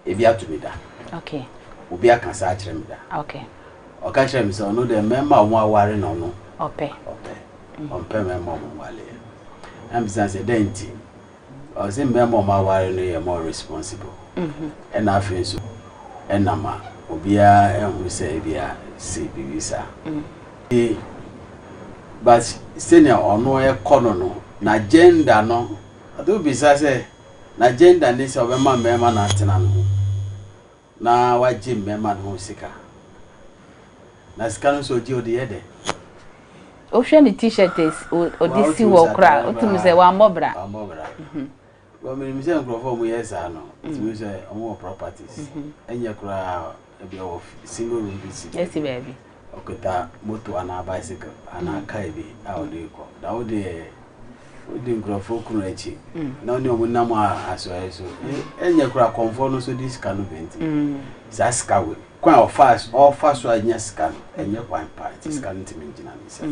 ebi atumi da okay obi aka sa akire me da okay o ka kire me so no de mema mo aware no no ope ompe mema mo wale am say denti o say mema mo aware no ye more responsible and afin so enama obia ehuru say bia say bibisa but senior ono e kono no na gender no ado bisa say na gender ni say obema mema na atena no na waji mema no sika na sika no so ji odi yede o hwe ni t-shirt is odisi wo kra otum say wa mobra well me say nkrofo mu yesa no it means say omo properties enya kra e be of single room visit yes baby okita moto ana bicycle ana car bi a o dey ko da o dey nkrofo kunu echi na oni omo nam aso enya kra comfort no so this can vent sa ska we kwa of fast so anya ska enya kwa impact ska ntimi ngina mi say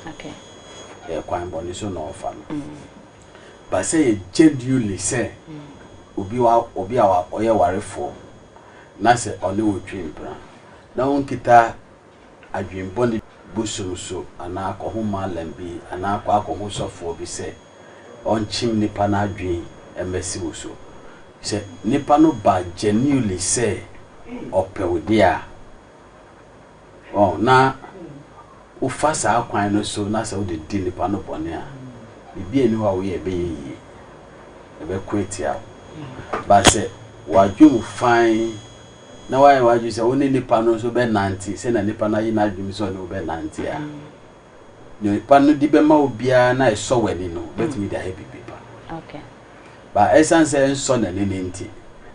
okay kwa mboni so no ofa no but say genuinely say obi a oye warefo na say oni wotwe mpra na won kita adwenboni busumso ana akohoma lambi ana akoho sofo bi say onchim nipa na adwen emesi woso say nipa no ba genuinely say opewodia na ufasa akwan no so na say wo de nipa no bone a bibi eni wa wo ye be yi ebe kwetia ba se waju fine na waju se woni nipa no so be 90 se na nipa na yi na adwum so no be 90 a nipa no di be ma obia na eso wani no bet me da happy people okay ba essence so na ni nti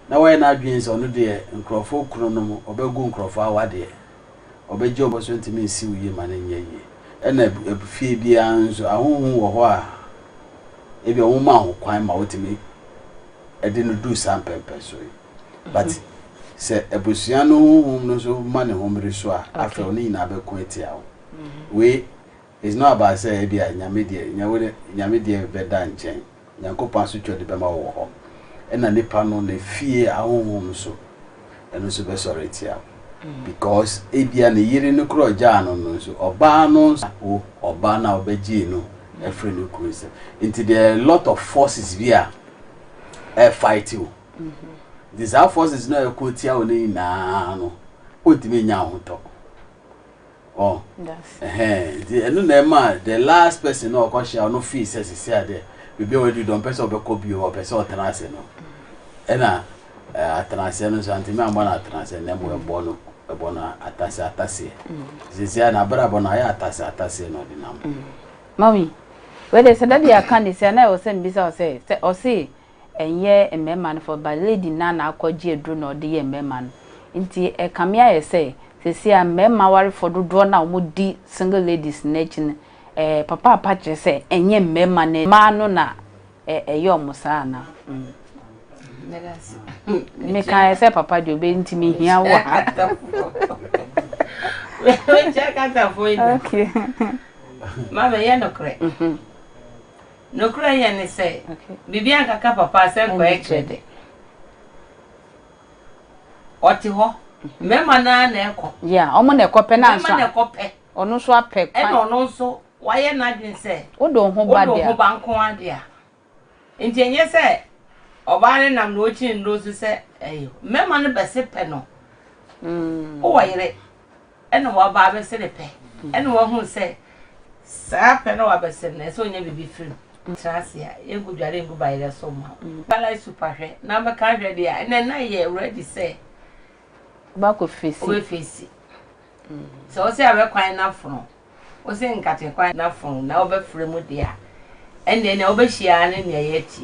na why na adwum so no de nkrofo kuro no mo obegu nkrofo awade obeje oboso ntimi nsi uye ma na nyaye ena ebufie bia nso ahohu wo ho a ebi o ma ho kwan ma wotimi edi no do sampempe so but se ebusua no hum no so ma ne homre so a after oni na be ko etia wo we is not about say ebi a nyame de be da nchen nyankopon so twode be ma wo ho ena nipa no na fie ahohum so eno so be sore etia because ebia ne yiri no kro ja no so oba no oba na obeji no every no cruise into there a lot of forces via fight you these are forces no ekotia oni na no odime nya ho to the enu na ma the last person no ko share no fee say there we we do don person obeko bi o person otanase no ena atanase no so antime amba na atanase na mo ebo no atase zizia na brabo na ya atase no dinam mami whether said that you can say na o say mbisa o say enye emema no for by lady na akwaji edru na ode ye emema no nti e kamia ye say sesi a mema ware for do na omodi single ladies na chin papa che say enye emema na ma no na eyo musa na me kan say papa de obe nti me hia wa we check out for you okay mama ye no kre no kre ye ne say bibi an kaka papa say ko ekede oti ho mema na ekọ yeah omo na ekọ pe na nso mema na ekọ pe onu so apẹ kwa e no no so waye na dwen say odo ho ba dia odo ho ba nko ade a nti enye say oba ne nam no chi ndo so say ayo mema no be se pe no o wayere e no wa ba be se de pe e no wa hu say sa pe no wa be se na so nya bibi film trasia egu dware egu bayere so ma kala super hwe na be ka hwe dia na ye ready say ba ko fesi o fesi so o se abe kwan na funu o se nkate kwan na funu na o be fremu dia ende na o be hia ne ne ye ti